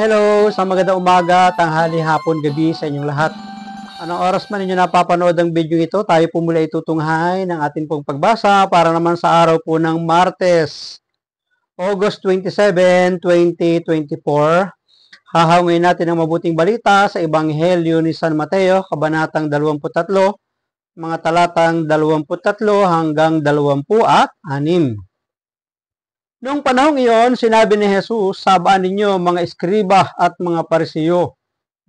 Hello, sa magandang umaga, tanghali, hapon, gabi sa inyong lahat. Anong oras man ninyo napapanood ang video ito, tayo po mula itutunghay ng ating pong pagbasa para naman sa araw po ng Martes, August 27, 2024. Hahawin natin ang mabuting balita sa Ebanghelyo ni San Mateo, Kabanatang 23, mga talatang 23 hanggang 26. Noong panahong iyon, sinabi ni Jesus, "Sabaan ninyo mga eskriba at mga parisiyo,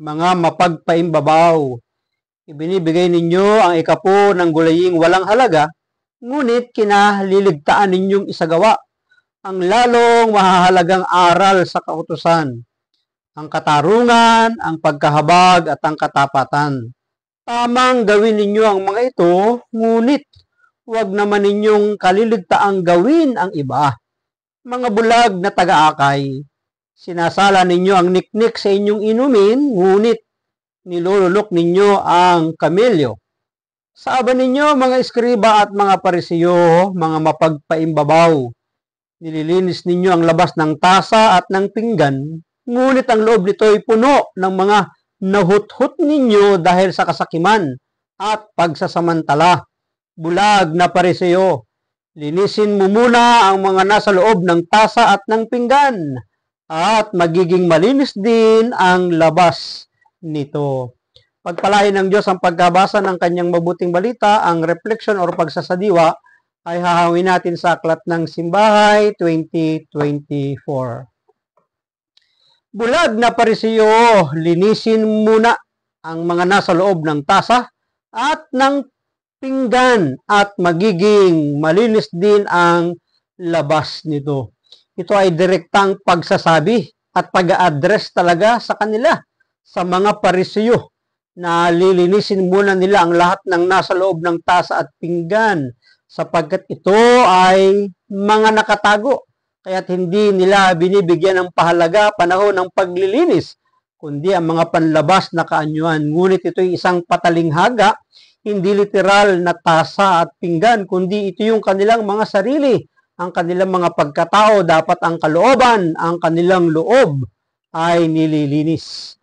mga mapagpaimbabaw. Ibinibigay ninyo ang ikapo ng gulaying walang halaga, ngunit kinaliligtaan ninyong isagawa ang lalong mahahalagang aral sa kautusan, ang katarungan, ang pagkahabag at ang katapatan. Tamang gawin ninyo ang mga ito, ngunit huwag naman ninyong kaliligtaang gawin ang iba. Mga bulag na taga-akay, sinasala ninyo ang niknik sa inyong inumin, ngunit nilulunok ninyo ang kamelyo. Saaban ninyo mga eskriba at mga parisiyo, mga mapagpaimbabaw. Nililinis ninyo ang labas ng tasa at ng pinggan, ngunit ang loob nito ay puno ng mga nahuthut ninyo dahil sa kasakiman at pagsasamantala. Bulag na parisiyo, linisin mo muna ang mga nasa loob ng tasa at ng pinggan, at magiging malinis din ang labas nito." Pagpalain ng Diyos ang pagkabasa ng kanyang mabuting balita. Ang reflection or pagsasadiwa ay hahawin natin sa Aklat ng Simbahay 2024. Bulag na parisiyo, linisin muna ang mga nasa loob ng tasa at ng pinggan, at magiging malinis din ang labas nito. Ito ay direktang pagsasabi at pag-a-address talaga sa kanila, sa mga parisiyo, na lilinisin muna nila ang lahat ng nasa loob ng tasa at pinggan, sapagkat ito ay mga nakatago, kaya't hindi nila binibigyan ng pahalaga panahon ng paglilinis, kundi ang mga panlabas na kaanyuan. Ngunit ito ay isang patalinghaga, hindi literal na tasa at pinggan, kundi ito yung kanilang mga sarili, ang kanilang mga pagkatao. Dapat ang kalooban, ang kanilang loob ay nililinis.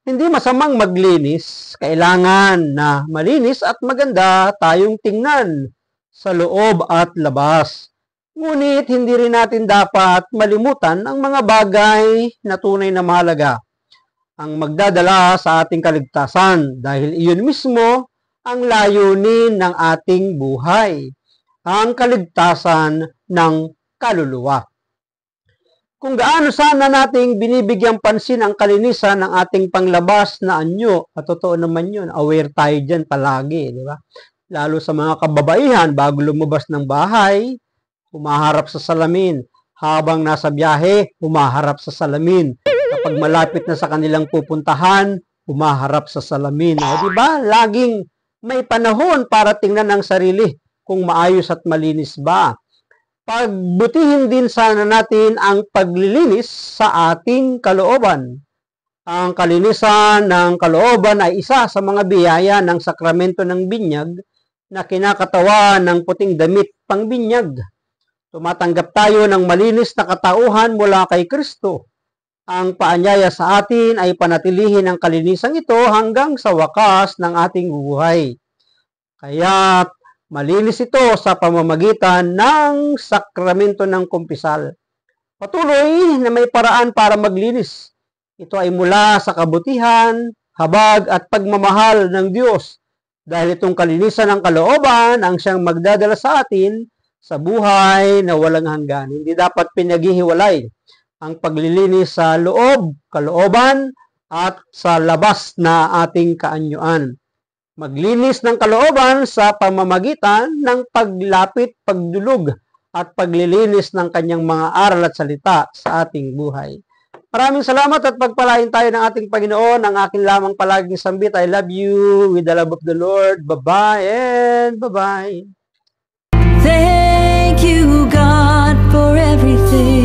Hindi masamang maglinis, kailangan na malinis at maganda tayong tingnan sa loob at labas. Ngunit hindi rin natin dapat malimutan ang mga bagay na tunay na mahalaga, ang magdadala sa ating kaligtasan, dahil iyon mismo ang layunin ng ating buhay, ang kaligtasan ng kaluluwa. Kung gaano sana nating binibigyang pansin ang kalinisan ng ating panglabas na anyo, at totoo naman yun, aware tayo dyan palagi, di ba? Lalo sa mga kababaihan, bago lumabas ng bahay, humaharap sa salamin. Habang nasa biyahe, humaharap sa salamin. Kapag malapit na sa kanilang pupuntahan, humaharap sa salamin. O, di ba? Laging may panahon para tingnan ang sarili kung maayos at malinis ba. Pagbutihin din sana natin ang paglilinis sa ating kalooban. Ang kalinisan ng kalooban ay isa sa mga biyaya ng sakramento ng binyag na kinakatawan ng puting damit pangbinyag. Tumatanggap tayo ng malinis na katauhan mula kay Kristo. Ang paanyaya sa atin ay panatilihin ang kalinisang ito hanggang sa wakas ng ating buhay. Kaya't malinis ito sa pamamagitan ng sakramento ng kumpisal. Patuloy na may paraan para maglinis. Ito ay mula sa kabutihan, habag at pagmamahal ng Diyos, dahil itong kalinisan ng kalooban ang siyang magdadala sa atin sa buhay na walang hanggan. Hindi dapat pinaghihiwalay ang paglilinis sa loob, kalooban, at sa labas na ating kaanyuan. Maglinis ng kalooban sa pamamagitan ng paglapit, pagdulog, at paglilinis ng kanyang mga aral at salita sa ating buhay. Maraming salamat at pagpalain tayo ng ating Panginoon. Ang akin lamang palaging sambit, I love you with the love of the Lord. Bye-bye and bye-bye. Thank you, God, for everything.